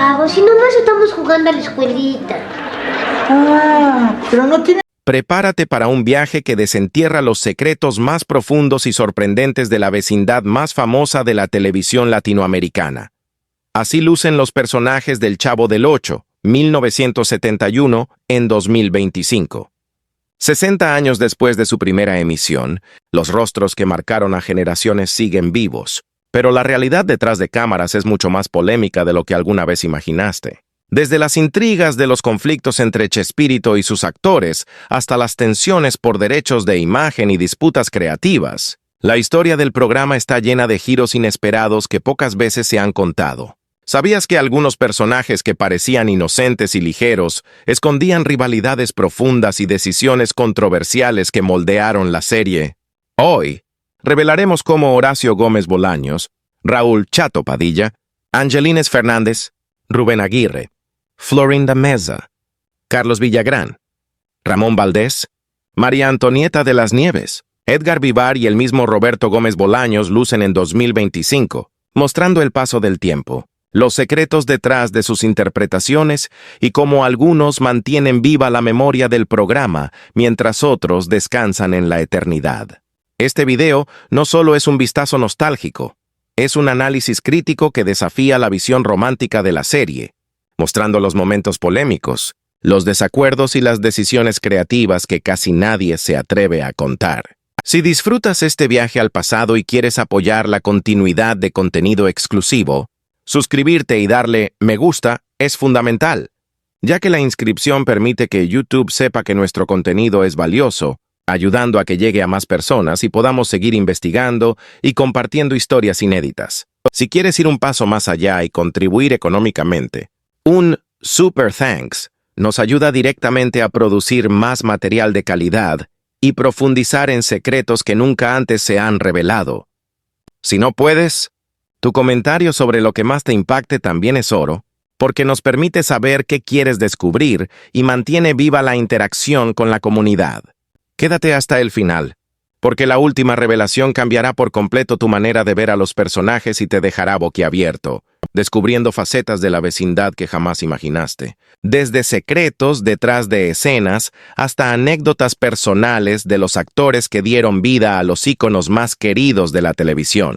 Chavo, si nomás estamos jugando a la escuelita. Pero no tiene... Prepárate para un viaje que desentierra los secretos más profundos y sorprendentes de la vecindad más famosa de la televisión latinoamericana. Así lucen los personajes del Chavo del Ocho, 1971 en 2025. 60 años después de su primera emisión, los rostros que marcaron a generaciones siguen vivos, pero la realidad detrás de cámaras es mucho más polémica de lo que alguna vez imaginaste. Desde las intrigas de los conflictos entre Chespirito y sus actores hasta las tensiones por derechos de imagen y disputas creativas, la historia del programa está llena de giros inesperados que pocas veces se han contado. ¿Sabías que algunos personajes que parecían inocentes y ligeros escondían rivalidades profundas y decisiones controversiales que moldearon la serie? Hoy, revelaremos cómo Horacio Gómez Bolaños, Raúl Chato Padilla, Angelines Fernández, Rubén Aguirre, Florinda Meza, Carlos Villagrán, Ramón Valdés, María Antonieta de las Nieves, Edgar Vivar y el mismo Roberto Gómez Bolaños lucen en 2025, mostrando el paso del tiempo, los secretos detrás de sus interpretaciones y cómo algunos mantienen viva la memoria del programa mientras otros descansan en la eternidad. Este video no solo es un vistazo nostálgico, es un análisis crítico que desafía la visión romántica de la serie, mostrando los momentos polémicos, los desacuerdos y las decisiones creativas que casi nadie se atreve a contar. Si disfrutas este viaje al pasado y quieres apoyar la continuidad de contenido exclusivo, suscribirte y darle me gusta es fundamental, ya que la inscripción permite que YouTube sepa que nuestro contenido es valioso, ayudando a que llegue a más personas y podamos seguir investigando y compartiendo historias inéditas. Si quieres ir un paso más allá y contribuir económicamente, un Super Thanks nos ayuda directamente a producir más material de calidad y profundizar en secretos que nunca antes se han revelado. Si no puedes, tu comentario sobre lo que más te impacte también es oro, porque nos permite saber qué quieres descubrir y mantiene viva la interacción con la comunidad. Quédate hasta el final, porque la última revelación cambiará por completo tu manera de ver a los personajes y te dejará boquiabierto, descubriendo facetas de la vecindad que jamás imaginaste. Desde secretos detrás de escenas hasta anécdotas personales de los actores que dieron vida a los íconos más queridos de la televisión.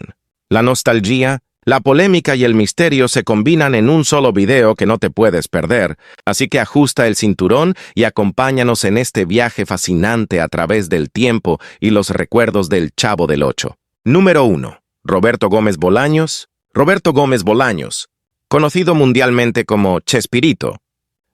La nostalgia, la polémica y el misterio se combinan en un solo video que no te puedes perder, así que ajusta el cinturón y acompáñanos en este viaje fascinante a través del tiempo y los recuerdos del Chavo del Ocho. Número 1. Roberto Gómez Bolaños. Roberto Gómez Bolaños, conocido mundialmente como Chespirito,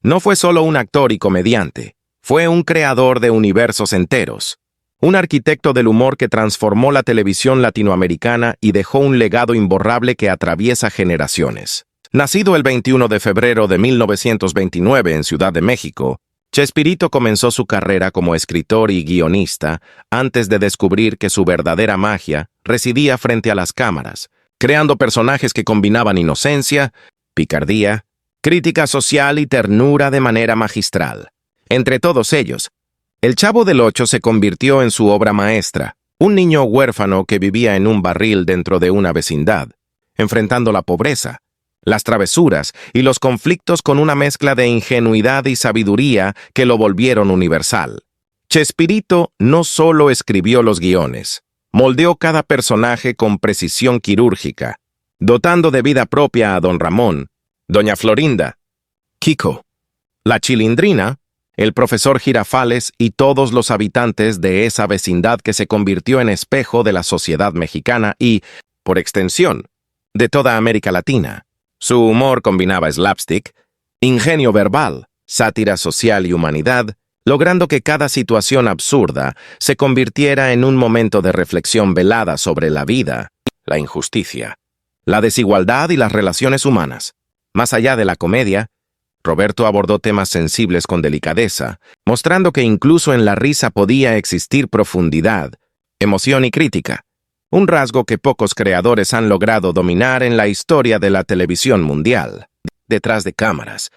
no fue solo un actor y comediante, fue un creador de universos enteros, un arquitecto del humor que transformó la televisión latinoamericana y dejó un legado imborrable que atraviesa generaciones. Nacido el 21 de febrero de 1929 en Ciudad de México, Chespirito comenzó su carrera como escritor y guionista antes de descubrir que su verdadera magia residía frente a las cámaras, creando personajes que combinaban inocencia, picardía, crítica social y ternura de manera magistral. Entre todos ellos, El Chavo del Ocho se convirtió en su obra maestra, un niño huérfano que vivía en un barril dentro de una vecindad, enfrentando la pobreza, las travesuras y los conflictos con una mezcla de ingenuidad y sabiduría que lo volvieron universal. Chespirito no solo escribió los guiones, moldeó cada personaje con precisión quirúrgica, dotando de vida propia a Don Ramón, Doña Florinda, Kiko, la Chilindrina, el profesor Girafales y todos los habitantes de esa vecindad que se convirtió en espejo de la sociedad mexicana y, por extensión, de toda América Latina. Su humor combinaba slapstick, ingenio verbal, sátira social y humanidad, logrando que cada situación absurda se convirtiera en un momento de reflexión velada sobre la vida, la injusticia, la desigualdad y las relaciones humanas. Más allá de la comedia, Roberto abordó temas sensibles con delicadeza, mostrando que incluso en la risa podía existir profundidad, emoción y crítica, un rasgo que pocos creadores han logrado dominar en la historia de la televisión mundial. Detrás de cámaras,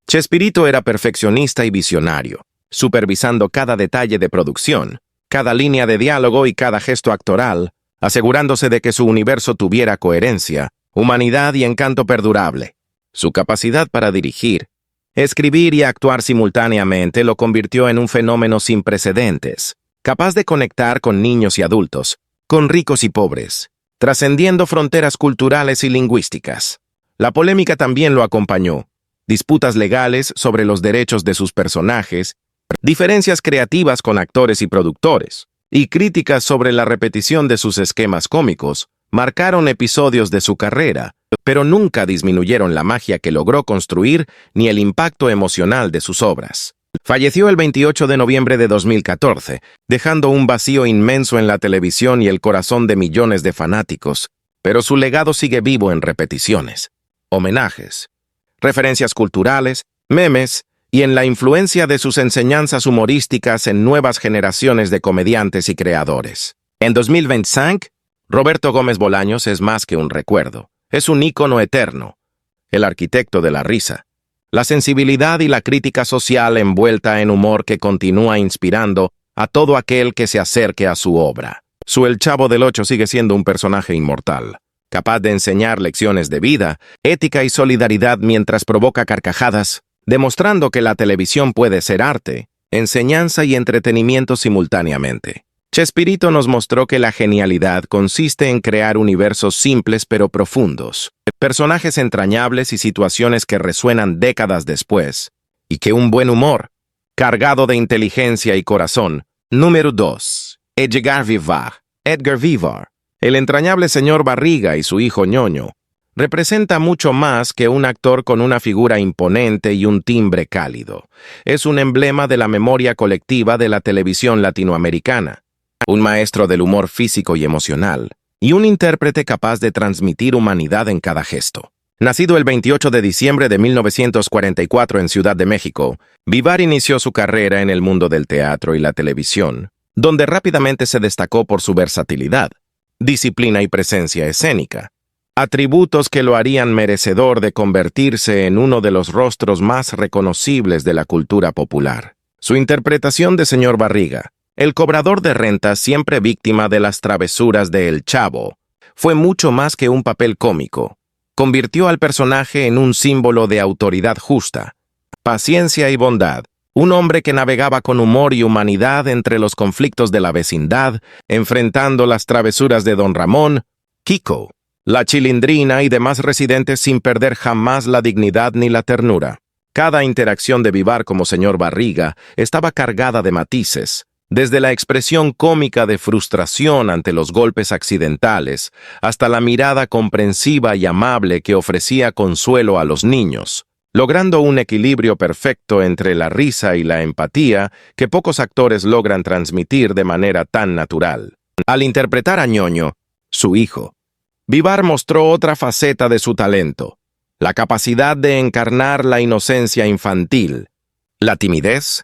Chespirito era perfeccionista y visionario, supervisando cada detalle de producción, cada línea de diálogo y cada gesto actoral, asegurándose de que su universo tuviera coherencia, humanidad y encanto perdurable. Su capacidad para dirigir, escribir y actuar simultáneamente lo convirtió en un fenómeno sin precedentes, capaz de conectar con niños y adultos, con ricos y pobres, trascendiendo fronteras culturales y lingüísticas. La polémica también lo acompañó. Disputas legales sobre los derechos de sus personajes, diferencias creativas con actores y productores, y críticas sobre la repetición de sus esquemas cómicos marcaron episodios de su carrera, pero nunca disminuyeron la magia que logró construir ni el impacto emocional de sus obras. Falleció el 28 de noviembre de 2014, dejando un vacío inmenso en la televisión y el corazón de millones de fanáticos, pero su legado sigue vivo en repeticiones, homenajes, referencias culturales, memes y en la influencia de sus enseñanzas humorísticas en nuevas generaciones de comediantes y creadores. En 2025, Roberto Gómez Bolaños es más que un recuerdo, es un ícono eterno, el arquitecto de la risa, la sensibilidad y la crítica social envuelta en humor que continúa inspirando a todo aquel que se acerque a su obra. Su El Chavo del Ocho sigue siendo un personaje inmortal, capaz de enseñar lecciones de vida, ética y solidaridad mientras provoca carcajadas, demostrando que la televisión puede ser arte, enseñanza y entretenimiento simultáneamente. Chespirito nos mostró que la genialidad consiste en crear universos simples pero profundos, personajes entrañables y situaciones que resuenan décadas después, y que un buen humor, cargado de inteligencia y corazón. Número 2. Edgar Vivar, el entrañable señor Barriga y su hijo Ñoño, representa mucho más que un actor con una figura imponente y un timbre cálido. Es un emblema de la memoria colectiva de la televisión latinoamericana, un maestro del humor físico y emocional, y un intérprete capaz de transmitir humanidad en cada gesto. Nacido el 28 de diciembre de 1944 en Ciudad de México, Vivar inició su carrera en el mundo del teatro y la televisión, donde rápidamente se destacó por su versatilidad, disciplina y presencia escénica, atributos que lo harían merecedor de convertirse en uno de los rostros más reconocibles de la cultura popular. Su interpretación de señor Barriga, el cobrador de rentas siempre víctima de las travesuras de El Chavo, fue mucho más que un papel cómico. Convirtió al personaje en un símbolo de autoridad justa, paciencia y bondad, un hombre que navegaba con humor y humanidad entre los conflictos de la vecindad, enfrentando las travesuras de Don Ramón, Kiko, la Chilindrina y demás residentes sin perder jamás la dignidad ni la ternura. Cada interacción de Vivar como señor Barriga estaba cargada de matices, desde la expresión cómica de frustración ante los golpes accidentales hasta la mirada comprensiva y amable que ofrecía consuelo a los niños, logrando un equilibrio perfecto entre la risa y la empatía que pocos actores logran transmitir de manera tan natural. Al interpretar a Ñoño, su hijo, Vivar mostró otra faceta de su talento, la capacidad de encarnar la inocencia infantil, la timidez,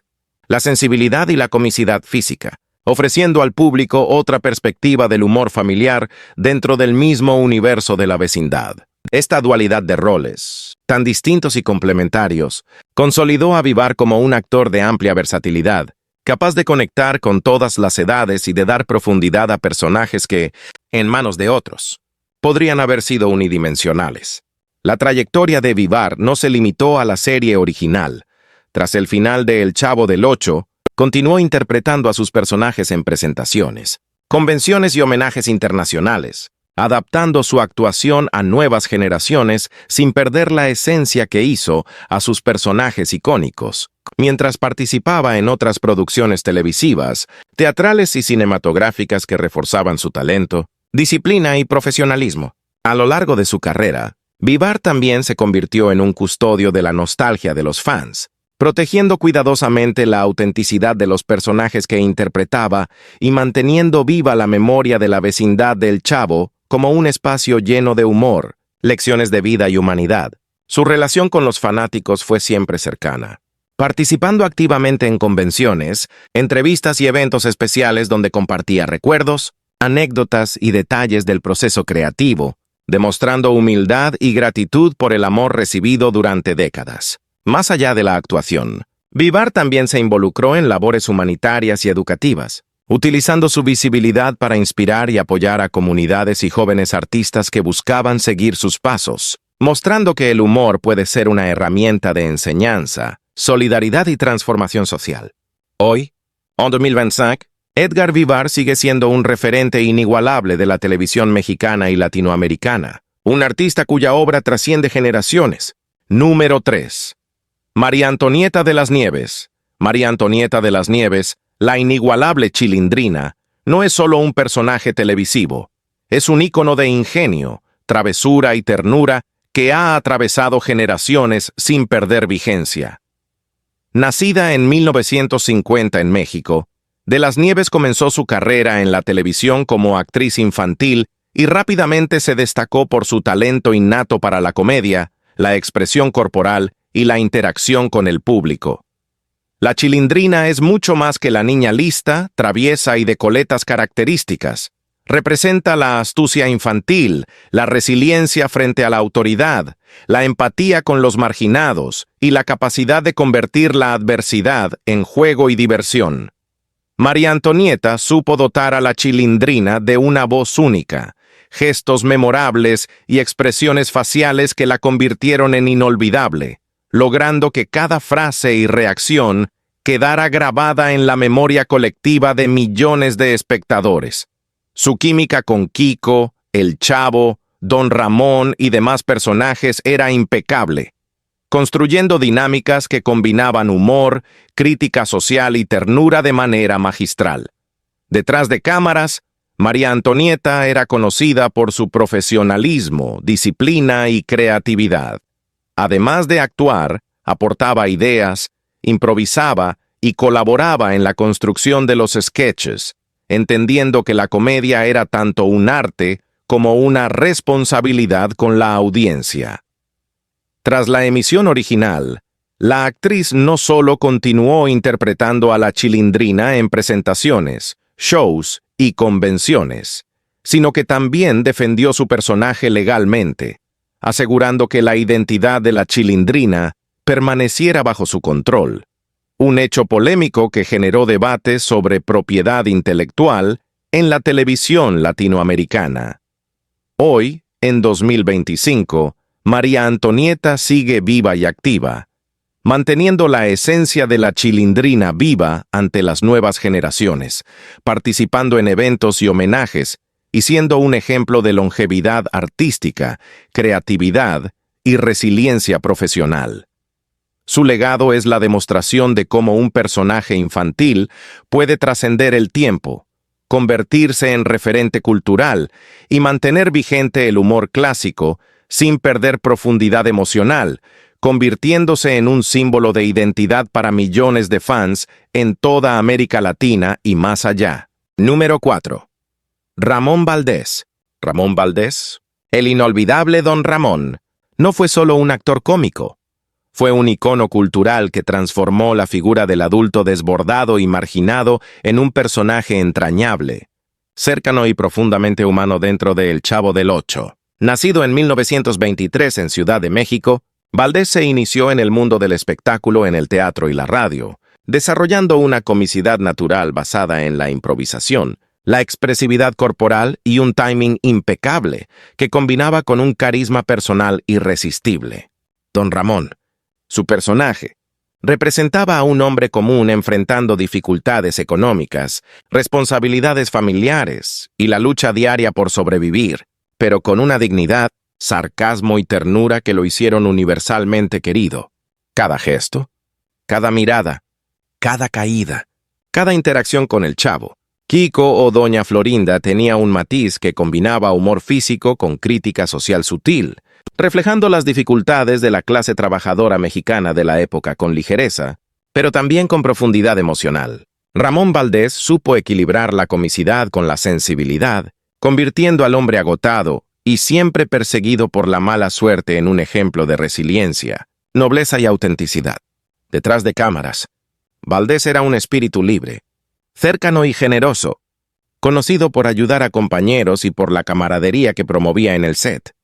la sensibilidad y la comicidad física, ofreciendo al público otra perspectiva del humor familiar dentro del mismo universo de la vecindad. Esta dualidad de roles, tan distintos y complementarios, consolidó a Vivar como un actor de amplia versatilidad, capaz de conectar con todas las edades y de dar profundidad a personajes que, en manos de otros, podrían haber sido unidimensionales. La trayectoria de Vivar no se limitó a la serie original. Tras el final de El Chavo del Ocho, continuó interpretando a sus personajes en presentaciones, convenciones y homenajes internacionales, adaptando su actuación a nuevas generaciones sin perder la esencia que hizo a sus personajes icónicos, mientras participaba en otras producciones televisivas, teatrales y cinematográficas que reforzaban su talento, disciplina y profesionalismo. A lo largo de su carrera, Vivar también se convirtió en un custodio de la nostalgia de los fans, protegiendo cuidadosamente la autenticidad de los personajes que interpretaba y manteniendo viva la memoria de la vecindad del Chavo como un espacio lleno de humor, lecciones de vida y humanidad. Su relación con los fanáticos fue siempre cercana, participando activamente en convenciones, entrevistas y eventos especiales donde compartía recuerdos, anécdotas y detalles del proceso creativo, demostrando humildad y gratitud por el amor recibido durante décadas. Más allá de la actuación, Vivar también se involucró en labores humanitarias y educativas, utilizando su visibilidad para inspirar y apoyar a comunidades y jóvenes artistas que buscaban seguir sus pasos, mostrando que el humor puede ser una herramienta de enseñanza, solidaridad y transformación social. Hoy, en 2025, Edgar Vivar sigue siendo un referente inigualable de la televisión mexicana y latinoamericana, un artista cuya obra trasciende generaciones. Número 3. María Antonieta de las Nieves. María Antonieta de las Nieves, la inigualable Chilindrina, no es solo un personaje televisivo, es un ícono de ingenio, travesura y ternura que ha atravesado generaciones sin perder vigencia. Nacida en 1950 en México, De las Nieves comenzó su carrera en la televisión como actriz infantil y rápidamente se destacó por su talento innato para la comedia, la expresión corporal y la interacción con el público. La Chilindrina es mucho más que la niña lista, traviesa y de coletas características. Representa la astucia infantil, la resiliencia frente a la autoridad, la empatía con los marginados y la capacidad de convertir la adversidad en juego y diversión. María Antonieta supo dotar a la Chilindrina de una voz única, gestos memorables y expresiones faciales que la convirtieron en inolvidable, logrando que cada frase y reacción quedara grabada en la memoria colectiva de millones de espectadores. Su química con Kiko, El Chavo, Don Ramón y demás personajes era impecable, construyendo dinámicas que combinaban humor, crítica social y ternura de manera magistral. Detrás de cámaras, María Antonieta era conocida por su profesionalismo, disciplina y creatividad. Además de actuar, aportaba ideas, improvisaba y colaboraba en la construcción de los sketches, entendiendo que la comedia era tanto un arte como una responsabilidad con la audiencia. Tras la emisión original, la actriz no solo continuó interpretando a la Chilindrina en presentaciones, shows y convenciones, sino que también defendió su personaje legalmente, asegurando que la identidad de la Chilindrina permaneciera bajo su control, un hecho polémico que generó debates sobre propiedad intelectual en la televisión latinoamericana. Hoy, en 2025, María Antonieta sigue viva y activa, manteniendo la esencia de la Chilindrina viva ante las nuevas generaciones, participando en eventos y homenajes, y siendo un ejemplo de longevidad artística, creatividad y resiliencia profesional. Su legado es la demostración de cómo un personaje infantil puede trascender el tiempo, convertirse en referente cultural y mantener vigente el humor clásico sin perder profundidad emocional, convirtiéndose en un símbolo de identidad para millones de fans en toda América Latina y más allá. Número 4. Ramón Valdés. Ramón Valdés, el inolvidable Don Ramón, no fue solo un actor cómico. Fue un icono cultural que transformó la figura del adulto desbordado y marginado en un personaje entrañable, cercano y profundamente humano dentro de El Chavo del Ocho. Nacido en 1923 en Ciudad de México, Valdés se inició en el mundo del espectáculo en el teatro y la radio, desarrollando una comicidad natural basada en la improvisación, la expresividad corporal y un timing impecable que combinaba con un carisma personal irresistible. Don Ramón, su personaje, representaba a un hombre común enfrentando dificultades económicas, responsabilidades familiares y la lucha diaria por sobrevivir, pero con una dignidad, sarcasmo y ternura que lo hicieron universalmente querido. Cada gesto, cada mirada, cada caída, cada interacción con el Chavo, Kiko o Doña Florinda tenía un matiz que combinaba humor físico con crítica social sutil, reflejando las dificultades de la clase trabajadora mexicana de la época con ligereza, pero también con profundidad emocional. Ramón Valdés supo equilibrar la comicidad con la sensibilidad, convirtiendo al hombre agotado y siempre perseguido por la mala suerte en un ejemplo de resiliencia, nobleza y autenticidad. Detrás de cámaras, Valdés era un espíritu libre, cercano y generoso, conocido por ayudar a compañeros y por la camaradería que promovía en el set.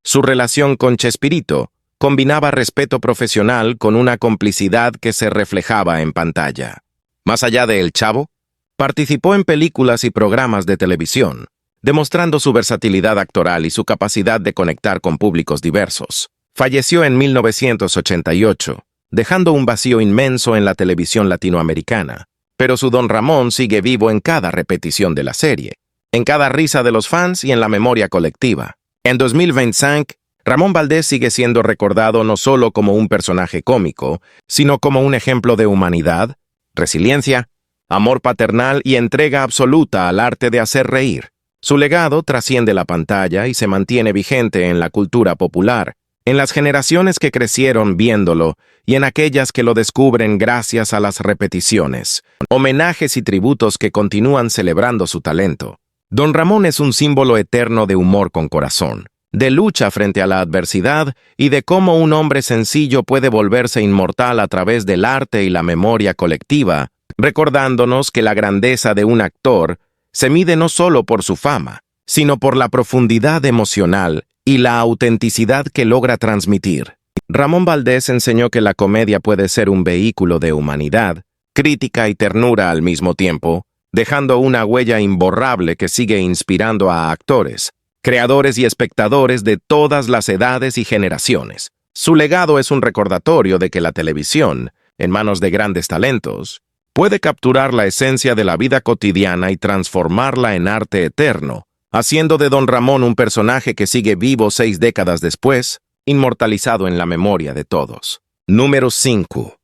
Su relación con Chespirito combinaba respeto profesional con una complicidad que se reflejaba en pantalla. Más allá de El Chavo, participó en películas y programas de televisión, demostrando su versatilidad actoral y su capacidad de conectar con públicos diversos. Falleció en 1988, dejando un vacío inmenso en la televisión latinoamericana. Pero su Don Ramón sigue vivo en cada repetición de la serie, en cada risa de los fans y en la memoria colectiva. En 2025, Ramón Valdés sigue siendo recordado no solo como un personaje cómico, sino como un ejemplo de humanidad, resiliencia, amor paternal y entrega absoluta al arte de hacer reír. Su legado trasciende la pantalla y se mantiene vigente en la cultura popular, en las generaciones que crecieron viéndolo y en aquellas que lo descubren gracias a las repeticiones, homenajes y tributos que continúan celebrando su talento. Don Ramón es un símbolo eterno de humor con corazón, de lucha frente a la adversidad y de cómo un hombre sencillo puede volverse inmortal a través del arte y la memoria colectiva, recordándonos que la grandeza de un actor se mide no solo por su fama, sino por la profundidad emocional y la autenticidad que logra transmitir. Ramón Valdés enseñó que la comedia puede ser un vehículo de humanidad, crítica y ternura al mismo tiempo, dejando una huella imborrable que sigue inspirando a actores, creadores y espectadores de todas las edades y generaciones. Su legado es un recordatorio de que la televisión, en manos de grandes talentos, puede capturar la esencia de la vida cotidiana y transformarla en arte eterno, haciendo de Don Ramón un personaje que sigue vivo 6 décadas después, inmortalizado en la memoria de todos. Número 5.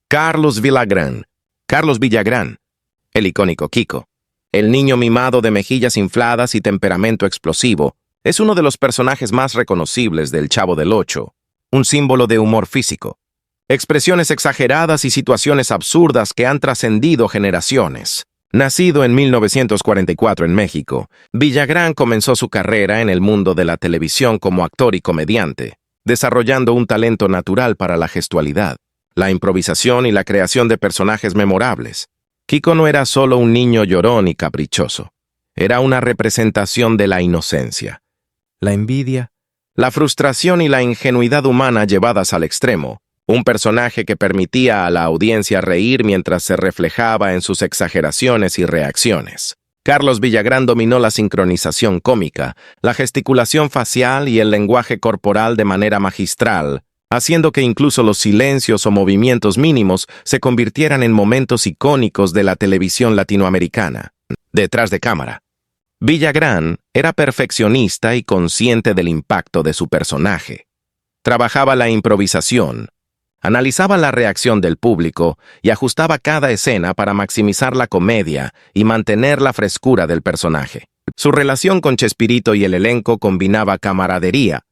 Carlos Villagrán. Carlos Villagrán, el icónico Kiko, el niño mimado de mejillas infladas y temperamento explosivo, es uno de los personajes más reconocibles del Chavo del Ocho, un símbolo de humor físico, expresiones exageradas y situaciones absurdas que han trascendido generaciones. Nacido en 1944 en México, Villagrán comenzó su carrera en el mundo de la televisión como actor y comediante, desarrollando un talento natural para la gestualidad, la improvisación y la creación de personajes memorables. Kiko no era solo un niño llorón y caprichoso, era una representación de la inocencia, la envidia, la frustración y la ingenuidad humana llevadas al extremo. Un personaje que permitía a la audiencia reír mientras se reflejaba en sus exageraciones y reacciones. Carlos Villagrán dominó la sincronización cómica, la gesticulación facial y el lenguaje corporal de manera magistral, haciendo que incluso los silencios o movimientos mínimos se convirtieran en momentos icónicos de la televisión latinoamericana. Detrás de cámara, Villagrán era perfeccionista y consciente del impacto de su personaje. Trabajaba la improvisación, analizaba la reacción del público y ajustaba cada escena para maximizar la comedia y mantener la frescura del personaje. Su relación con Chespirito y el elenco combinaba camaradería,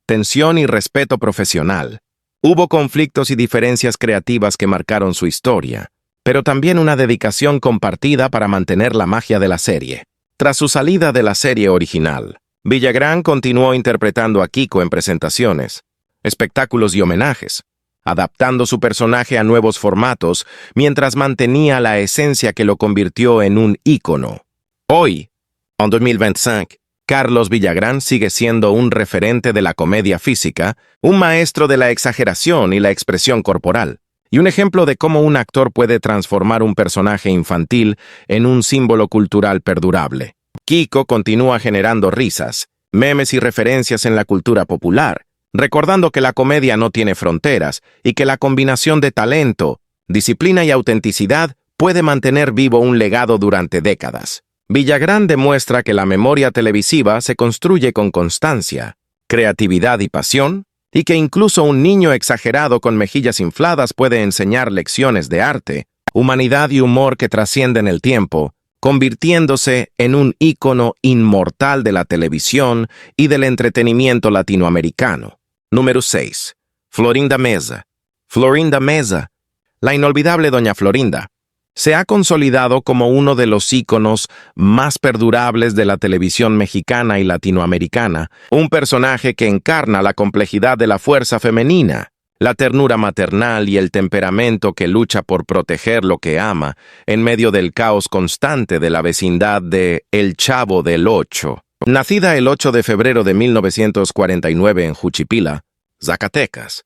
tensión y respeto profesional. Hubo conflictos y diferencias creativas que marcaron su historia, pero también una dedicación compartida para mantener la magia de la serie. Tras su salida de la serie original, Villagrán continuó interpretando a Kiko en presentaciones, espectáculos y homenajes, adaptando su personaje a nuevos formatos mientras mantenía la esencia que lo convirtió en un ícono. Hoy, en 2025, Carlos Villagrán sigue siendo un referente de la comedia física, un maestro de la exageración y la expresión corporal, y un ejemplo de cómo un actor puede transformar un personaje infantil en un símbolo cultural perdurable. Kiko continúa generando risas, memes y referencias en la cultura popular, recordando que la comedia no tiene fronteras y que la combinación de talento, disciplina y autenticidad puede mantener vivo un legado durante décadas. Villagrán demuestra que la memoria televisiva se construye con constancia, creatividad y pasión, y que incluso un niño exagerado con mejillas infladas puede enseñar lecciones de arte, humanidad y humor que trascienden el tiempo, convirtiéndose en un ícono inmortal de la televisión y del entretenimiento latinoamericano. Número 6. Florinda Meza. Florinda Meza, la inolvidable Doña Florinda, se ha consolidado como uno de los íconos más perdurables de la televisión mexicana y latinoamericana, un personaje que encarna la complejidad de la fuerza femenina, la ternura maternal y el temperamento que lucha por proteger lo que ama en medio del caos constante de la vecindad de El Chavo del Ocho. Nacida el 8 de febrero de 1949 en Juchipila, Zacatecas,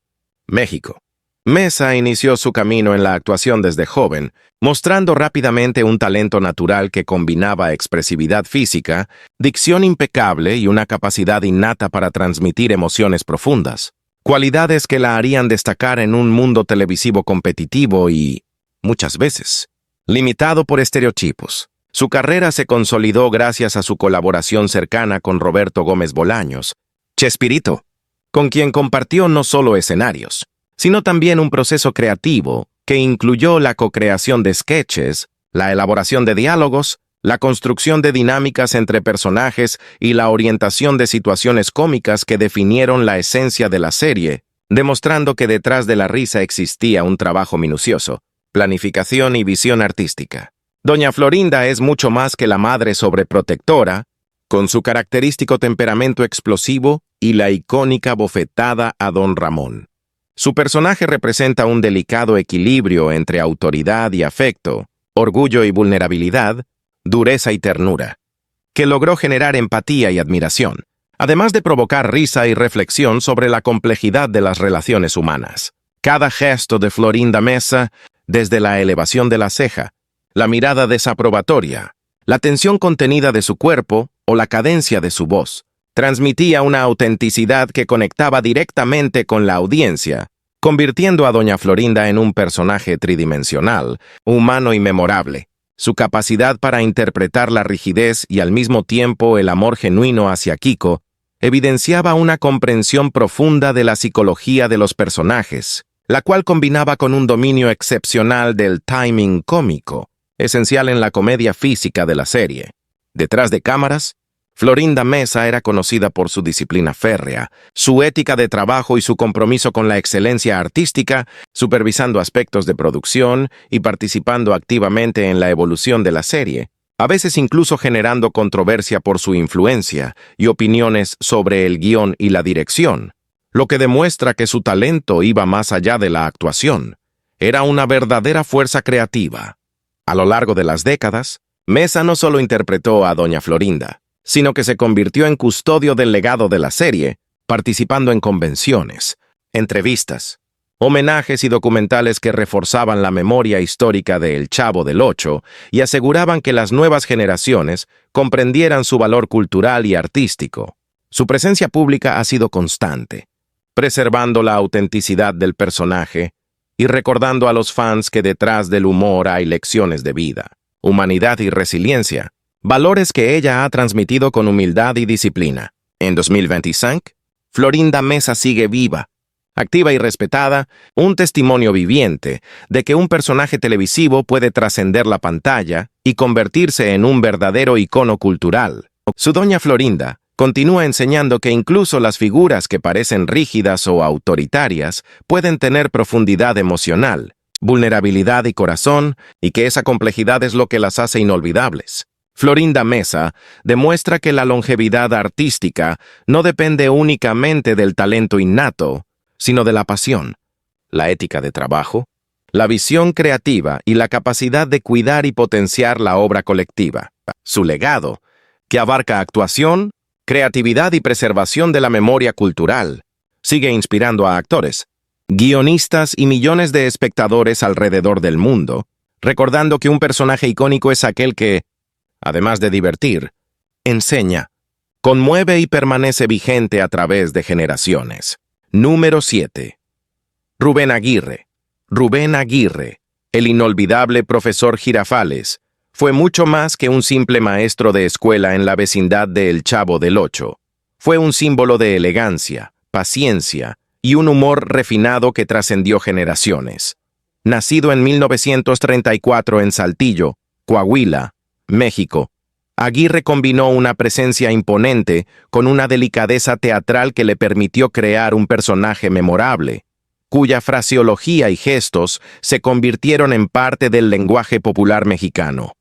México, Meza inició su camino en la actuación desde joven, mostrando rápidamente un talento natural que combinaba expresividad física, dicción impecable y una capacidad innata para transmitir emociones profundas. cualidades que la harían destacar en un mundo televisivo competitivo y, muchas veces, limitado por estereotipos. Su carrera se consolidó gracias a su colaboración cercana con Roberto Gómez Bolaños, Chespirito, con quien compartió no solo escenarios, sino también un proceso creativo que incluyó la co-creación de sketches, la elaboración de diálogos, la construcción de dinámicas entre personajes y la orientación de situaciones cómicas que definieron la esencia de la serie, demostrando que detrás de la risa existía un trabajo minucioso, planificación y visión artística. Doña Florinda es mucho más que la madre sobreprotectora, con su característico temperamento explosivo y la icónica bofetada a Don Ramón. Su personaje representa un delicado equilibrio entre autoridad y afecto, orgullo y vulnerabilidad, dureza y ternura, que logró generar empatía y admiración, además de provocar risa y reflexión sobre la complejidad de las relaciones humanas. Cada gesto de Florinda Mesa, desde la elevación de la ceja, la mirada desaprobatoria, la tensión contenida de su cuerpo o la cadencia de su voz, transmitía una autenticidad que conectaba directamente con la audiencia, convirtiendo a Doña Florinda en un personaje tridimensional, humano y memorable. Su capacidad para interpretar la rigidez y al mismo tiempo el amor genuino hacia Kiko evidenciaba una comprensión profunda de la psicología de los personajes, la cual combinaba con un dominio excepcional del timing cómico, esencial en la comedia física de la serie. Detrás de cámaras, Florinda Mesa era conocida por su disciplina férrea, su ética de trabajo y su compromiso con la excelencia artística, supervisando aspectos de producción y participando activamente en la evolución de la serie, a veces incluso generando controversia por su influencia y opiniones sobre el guión y la dirección, lo que demuestra que su talento iba más allá de la actuación. Era una verdadera fuerza creativa. A lo largo de las décadas, Mesa no solo interpretó a Doña Florinda, sino que se convirtió en custodio del legado de la serie, participando en convenciones, entrevistas, homenajes y documentales que reforzaban la memoria histórica de El Chavo del Ocho y aseguraban que las nuevas generaciones comprendieran su valor cultural y artístico. Su presencia pública ha sido constante, preservando la autenticidad del personaje y recordando a los fans que detrás del humor hay lecciones de vida, humanidad y resiliencia, valores que ella ha transmitido con humildad y disciplina. En 2025, Florinda Mesa sigue viva, activa y respetada, un testimonio viviente de que un personaje televisivo puede trascender la pantalla y convertirse en un verdadero icono cultural. Su Doña Florinda continúa enseñando que incluso las figuras que parecen rígidas o autoritarias pueden tener profundidad emocional, vulnerabilidad y corazón, y que esa complejidad es lo que las hace inolvidables. Florinda Mesa demuestra que la longevidad artística no depende únicamente del talento innato, sino de la pasión, la ética de trabajo, la visión creativa y la capacidad de cuidar y potenciar la obra colectiva. Su legado, que abarca actuación, creatividad y preservación de la memoria cultural, sigue inspirando a actores, guionistas y millones de espectadores alrededor del mundo, recordando que un personaje icónico es aquel que, además de divertir, enseña, conmueve y permanece vigente a través de generaciones. Número 7. Rubén Aguirre. Rubén Aguirre, el inolvidable profesor Girafales, fue mucho más que un simple maestro de escuela en la vecindad de El Chavo del Ocho. Fue un símbolo de elegancia, paciencia y un humor refinado que trascendió generaciones. Nacido en 1934 en Saltillo, Coahuila, México, Aguirre combinó una presencia imponente con una delicadeza teatral que le permitió crear un personaje memorable, cuya fraseología y gestos se convirtieron en parte del lenguaje popular mexicano.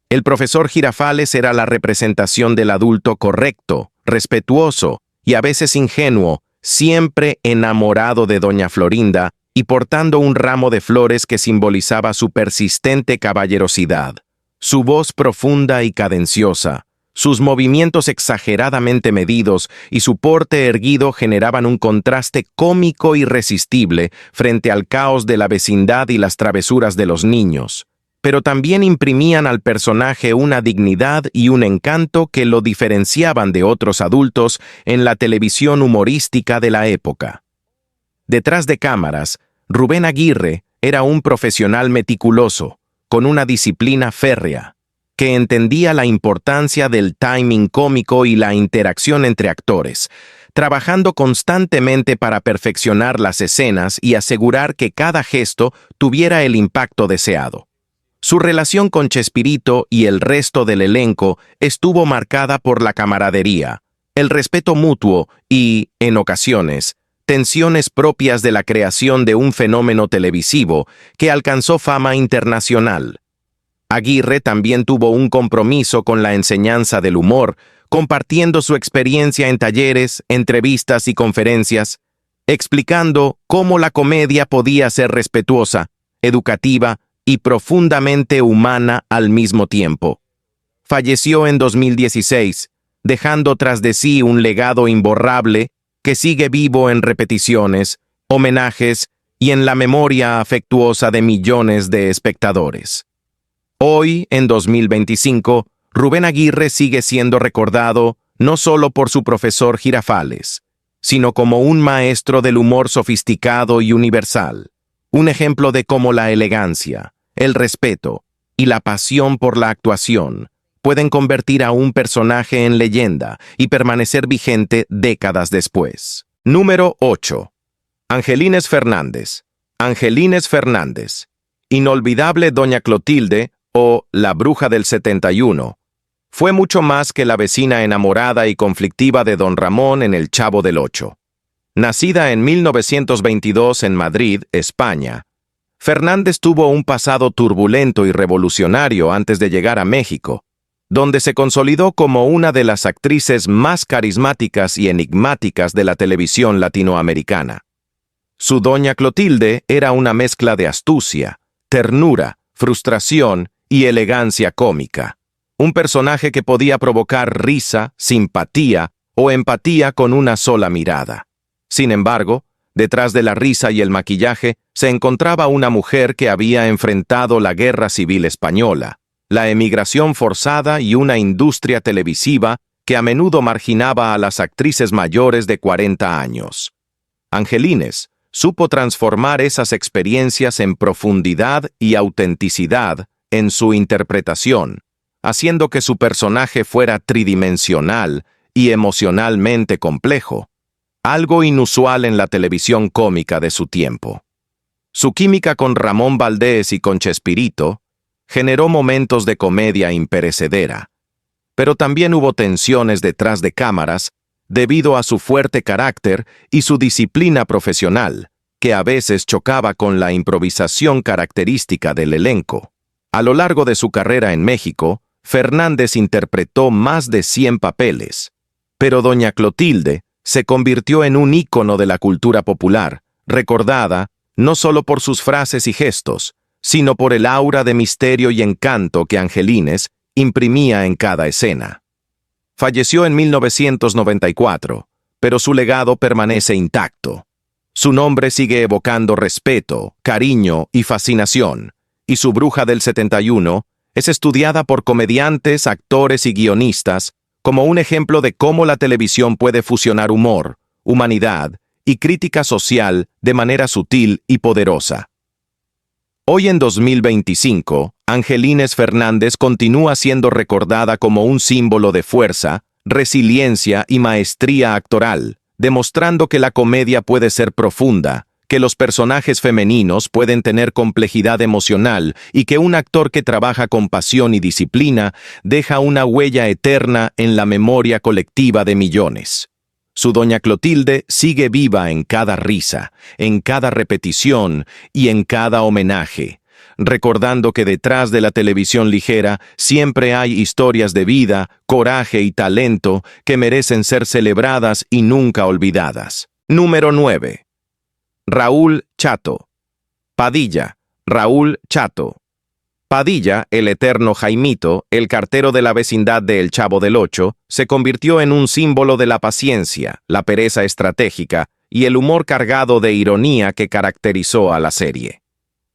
El profesor Girafales era la representación del adulto correcto, respetuoso y a veces ingenuo, siempre enamorado de Doña Florinda y portando un ramo de flores que simbolizaba su persistente caballerosidad. Su voz profunda y cadenciosa, sus movimientos exageradamente medidos y su porte erguido generaban un contraste cómico irresistible frente al caos de la vecindad y las travesuras de los niños, pero también imprimían al personaje una dignidad y un encanto que lo diferenciaban de otros adultos en la televisión humorística de la época. Detrás de cámaras, Rubén Aguirre era un profesional meticuloso, con una disciplina férrea, que entendía la importancia del timing cómico y la interacción entre actores, trabajando constantemente para perfeccionar las escenas y asegurar que cada gesto tuviera el impacto deseado. Su relación con Chespirito y el resto del elenco estuvo marcada por la camaradería, el respeto mutuo y, en ocasiones, tensiones propias de la creación de un fenómeno televisivo que alcanzó fama internacional. Aguirre también tuvo un compromiso con la enseñanza del humor, compartiendo su experiencia en talleres, entrevistas y conferencias, explicando cómo la comedia podía ser respetuosa, educativa y profundamente humana al mismo tiempo. Falleció en 2016, dejando tras de sí un legado imborrable que sigue vivo en repeticiones, homenajes y en la memoria afectuosa de millones de espectadores. Hoy, en 2025, Rubén Aguirre sigue siendo recordado no solo por su profesor Girafales, sino como un maestro del humor sofisticado y universal, un ejemplo de cómo la elegancia, el respeto y la pasión por la actuación pueden convertir a un personaje en leyenda y permanecer vigente décadas después. Número 8. Angelines Fernández. Angelines Fernández. Inolvidable Doña Clotilde, o La Bruja del 71. Fue mucho más que la vecina enamorada y conflictiva de Don Ramón en El Chavo del Ocho. Nacida en 1922 en Madrid, España, Fernández tuvo un pasado turbulento y revolucionario antes de llegar a México, donde se consolidó como una de las actrices más carismáticas y enigmáticas de la televisión latinoamericana. Su Doña Clotilde era una mezcla de astucia, ternura, frustración y elegancia cómica. Un personaje que podía provocar risa, simpatía o empatía con una sola mirada. Sin embargo, detrás de la risa y el maquillaje se encontraba una mujer que había enfrentado la Guerra Civil Española, la emigración forzada y una industria televisiva que a menudo marginaba a las actrices mayores de 40 años. Angelines supo transformar esas experiencias en profundidad y autenticidad en su interpretación, haciendo que su personaje fuera tridimensional y emocionalmente complejo, algo inusual en la televisión cómica de su tiempo. Su química con Ramón Valdés y con Chespirito generó momentos de comedia imperecedera, pero también hubo tensiones detrás de cámaras debido a su fuerte carácter y su disciplina profesional, que a veces chocaba con la improvisación característica del elenco. A lo largo de su carrera en México, Fernández interpretó más de 100 papeles, pero Doña Clotilde se convirtió en un ícono de la cultura popular, recordada no solo por sus frases y gestos, sino por el aura de misterio y encanto que Angelines imprimía en cada escena. Falleció en 1994, pero su legado permanece intacto. Su nombre sigue evocando respeto, cariño y fascinación, y su Bruja del 71 es estudiada por comediantes, actores y guionistas como un ejemplo de cómo la televisión puede fusionar humor, humanidad y crítica social de manera sutil y poderosa. Hoy en 2025, Angelines Fernández continúa siendo recordada como un símbolo de fuerza, resiliencia y maestría actoral, demostrando que la comedia puede ser profunda, que los personajes femeninos pueden tener complejidad emocional y que un actor que trabaja con pasión y disciplina deja una huella eterna en la memoria colectiva de millones. Su Doña Clotilde sigue viva en cada risa, en cada repetición y en cada homenaje, recordando que detrás de la televisión ligera siempre hay historias de vida, coraje y talento que merecen ser celebradas y nunca olvidadas. Número 9. Raúl Chato. Padilla, Raúl Chato. Padilla, el eterno Jaimito, el cartero de la vecindad de El Chavo del Ocho, se convirtió en un símbolo de la paciencia, la pereza estratégica y el humor cargado de ironía que caracterizó a la serie.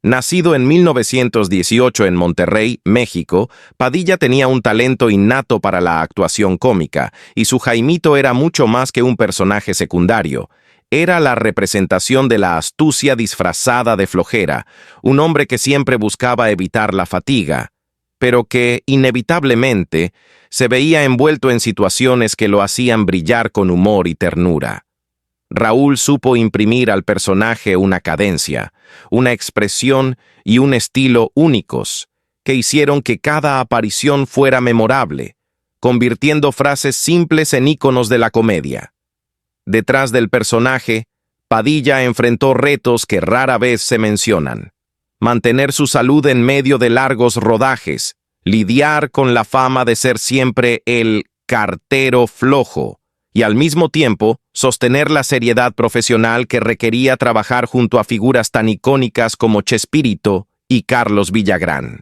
Nacido en 1918 en Monterrey, México, Padilla tenía un talento innato para la actuación cómica, y su Jaimito era mucho más que un personaje secundario. era la representación de la astucia disfrazada de flojera, un hombre que siempre buscaba evitar la fatiga, pero que, inevitablemente, se veía envuelto en situaciones que lo hacían brillar con humor y ternura. Raúl supo imprimir al personaje una cadencia, una expresión y un estilo únicos, que hicieron que cada aparición fuera memorable, convirtiendo frases simples en íconos de la comedia. Detrás del personaje, Padilla enfrentó retos que rara vez se mencionan: mantener su salud en medio de largos rodajes, lidiar con la fama de ser siempre el cartero flojo, y al mismo tiempo sostener la seriedad profesional que requería trabajar junto a figuras tan icónicas como Chespirito y Carlos Villagrán.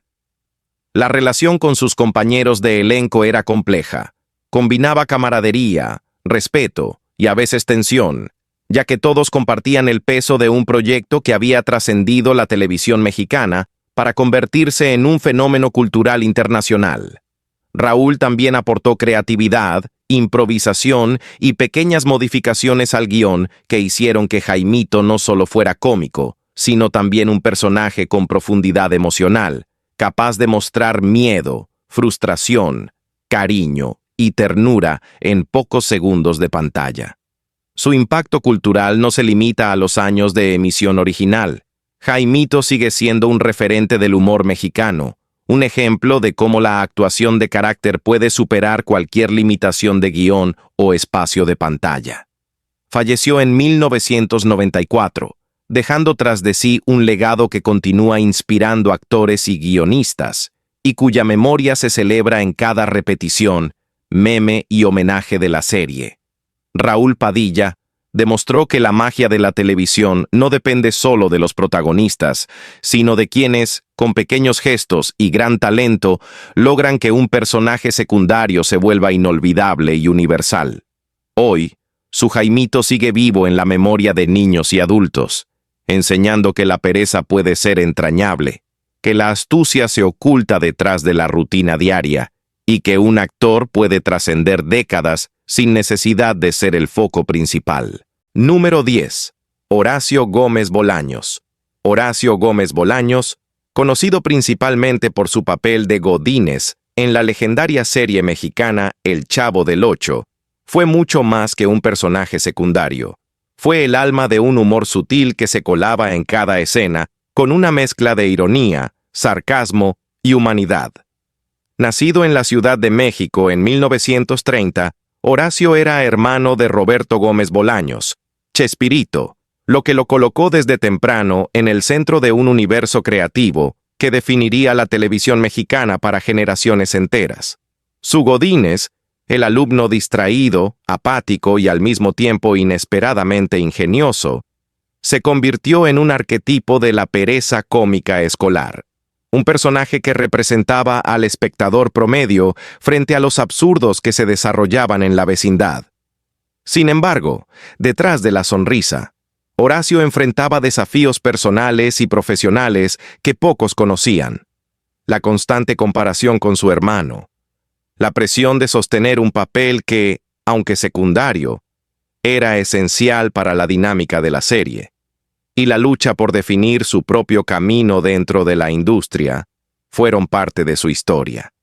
La relación con sus compañeros de elenco era compleja. Combinaba camaradería, respeto y a veces tensión, ya que todos compartían el peso de un proyecto que había trascendido la televisión mexicana para convertirse en un fenómeno cultural internacional. Raúl también aportó creatividad, improvisación y pequeñas modificaciones al guión que hicieron que Jaimito no solo fuera cómico, sino también un personaje con profundidad emocional, capaz de mostrar miedo, frustración, cariño y ternura en pocos segundos de pantalla. Su impacto cultural no se limita a los años de emisión original. Jaimito sigue siendo un referente del humor mexicano, un ejemplo de cómo la actuación de carácter puede superar cualquier limitación de guión o espacio de pantalla. Falleció en 1994, dejando tras de sí un legado que continúa inspirando actores y guionistas, y cuya memoria se celebra en cada repetición, meme y homenaje de la serie. Raúl Padilla demostró que la magia de la televisión no depende solo de los protagonistas, sino de quienes, con pequeños gestos y gran talento, logran que un personaje secundario se vuelva inolvidable y universal. Hoy, su Jaimito sigue vivo en la memoria de niños y adultos, enseñando que la pereza puede ser entrañable, que la astucia se oculta detrás de la rutina diaria, y que un actor puede trascender décadas sin necesidad de ser el foco principal. Número 10. Horacio Gómez Bolaños. Horacio Gómez Bolaños, conocido principalmente por su papel de Godínez en la legendaria serie mexicana El Chavo del Ocho, fue mucho más que un personaje secundario. Fue el alma de un humor sutil que se colaba en cada escena, con una mezcla de ironía, sarcasmo y humanidad. Nacido en la Ciudad de México en 1930, Horacio era hermano de Roberto Gómez Bolaños, Chespirito, lo que lo colocó desde temprano en el centro de un universo creativo que definiría la televisión mexicana para generaciones enteras. Su Godínez, el alumno distraído, apático y al mismo tiempo inesperadamente ingenioso, se convirtió en un arquetipo de la pereza cómica escolar. Un personaje que representaba al espectador promedio frente a los absurdos que se desarrollaban en la vecindad. Sin embargo, detrás de la sonrisa, Horacio enfrentaba desafíos personales y profesionales que pocos conocían. La constante comparación con su hermano, la presión de sostener un papel que, aunque secundario, era esencial para la dinámica de la serie, y la lucha por definir su propio camino dentro de la industria, fueron parte de su historia.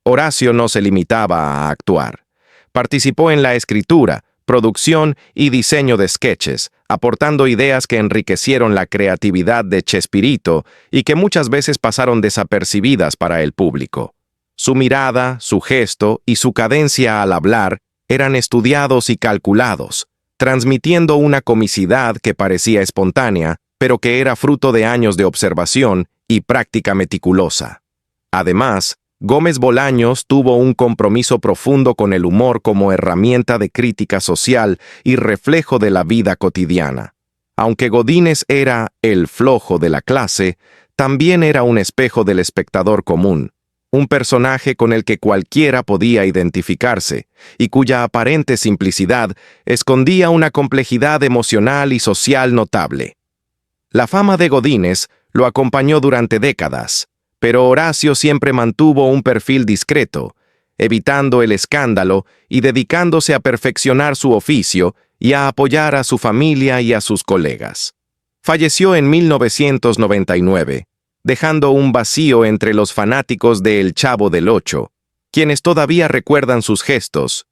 Horacio no se limitaba a actuar. Participó en la escritura, producción y diseño de sketches, aportando ideas que enriquecieron la creatividad de Chespirito y que muchas veces pasaron desapercibidas para el público. Su mirada, su gesto y su cadencia al hablar eran estudiados y calculados, transmitiendo una comicidad que parecía espontánea, pero que era fruto de años de observación y práctica meticulosa. Además, Gómez Bolaños tuvo un compromiso profundo con el humor como herramienta de crítica social y reflejo de la vida cotidiana. Aunque Godínez era el flojo de la clase, también era un espejo del espectador común, un personaje con el que cualquiera podía identificarse y cuya aparente simplicidad escondía una complejidad emocional y social notable. La fama de Godínez lo acompañó durante décadas, pero Horacio siempre mantuvo un perfil discreto, evitando el escándalo y dedicándose a perfeccionar su oficio, y a apoyar a su familia y a sus colegas. Falleció en 1999, dejando un vacío entre los fanáticos de El Chavo del Ocho, quienes todavía recuerdan sus gestos